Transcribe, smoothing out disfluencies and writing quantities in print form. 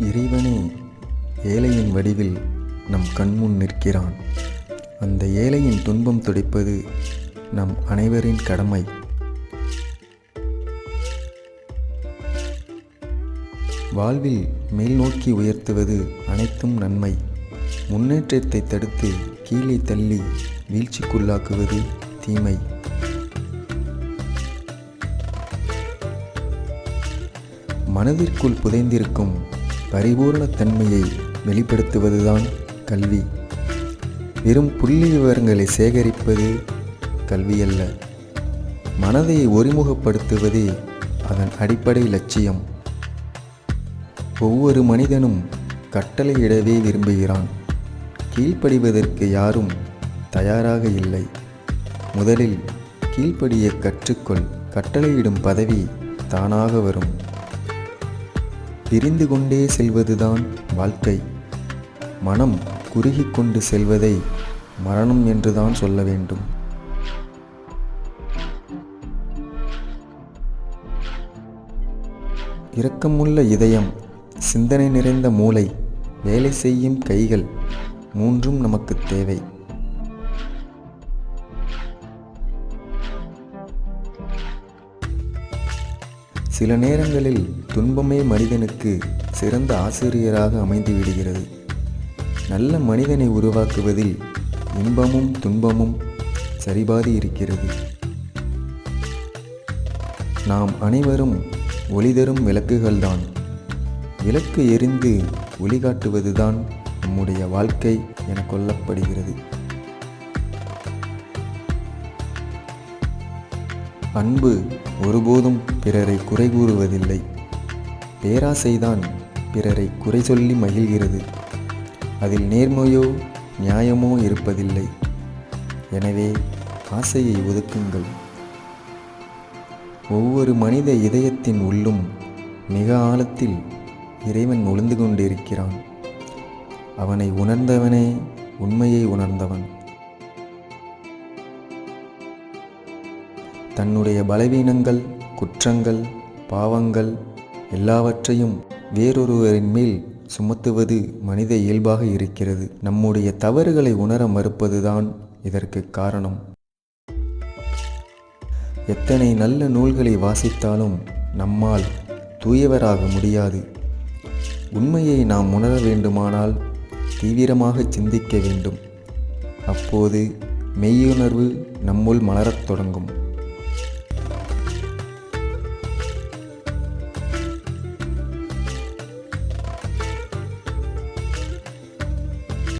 இறைவனே ஏழையின் வடிவில் நம் கண்முன் நிற்கிறான். அந்த ஏழையின் துன்பம் துடைப்பது நம் அனைவரின் கடமை. வாழ்வில் மேல் நோக்கி உயர்த்துவது அனைத்தும் நன்மை. முன்னேற்றத்தை தடுத்து கீழே தள்ளி வீழ்ச்சிக்குள்ளாக்குவது தீமை. மனதிற்குள் புதைந்திருக்கும் பரிபூர்ண தன்மையை வெளிப்படுத்துவதுதான் கல்வி. வெறும் புள்ளி விவரங்களை சேகரிப்பது கல்வியல்ல. மனதை ஒருமுகப்படுத்துவதே அதன் அடிப்படை லட்சியம். ஒவ்வொரு மனிதனும் கட்டளையிடவே விரும்புகிறான். கீழ்ப்படிவதற்கு யாரும் தயாராக இல்லை. முதலில் கீழ்ப்படிய கற்றுக்கொள். கட்டளையிடும் பதவி தானாக வரும். பிரிந்து கொண்டே செல்வதுதான் வாழ்க்கை. மனம் குறுகிக் கொண்டு செல்வதை மரணம் என்றுதான் சொல்ல வேண்டும். இரக்கமுள்ள இதயம், சிந்தனை நிறைந்த மூளை, வேலை செய்யும் கைகள், மூன்றும் நமக்கு தேவை. சில நேரங்களில் துன்பமே மனிதனுக்கு சிறந்த ஆசிரியராக அமைந்து விடுகிறது. நல்ல மனிதனை உருவாக்குவதில் இன்பமும் துன்பமும் சரிபாதி இருக்கிறது. நாம் அனைவரும் ஒளி தரும் விளக்குகள்தான். விளக்கு எரிந்து ஒளி காட்டுவதுதான் நம்முடைய வாழ்க்கை என கொள்ளப்படுகிறது. அன்பு ஒருபோதும் பிறரை குறை கூறுவதில்லை. பேராசைதான் பிறரை குறை சொல்லி மகிழ்கிறது. அதில் நேர்மையோ நியாயமோ இருப்பதில்லை. எனவே ஆசையை ஒதுக்குங்கள். ஒவ்வொரு மனித இதயத்தின் உள்ளும் மிக ஆழத்தில் இறைவன் ஒளிந்து கொண்டிருக்கிறான். அவனை உணர்ந்தவனே உண்மையை உணர்ந்தவன். தன்னுடைய பலவீனங்கள், குற்றங்கள், பாவங்கள் எல்லாவற்றையும் வேறொருவரின் மேல் சுமத்துவது மனித இயல்பாக இருக்கிறது. நம்முடைய தவறுகளை உணர மறுப்பதுதான் இதற்கு காரணம். எத்தனை நல்ல நூல்களை வாசித்தாலும் நம்மால் தூயவராக முடியாது. உண்மையை நாம் உணர வேண்டுமானால் தீவிரமாக சிந்திக்க வேண்டும். அப்போது மெய்யுணர்வு நம்முள் மலரத் தொடங்கும்.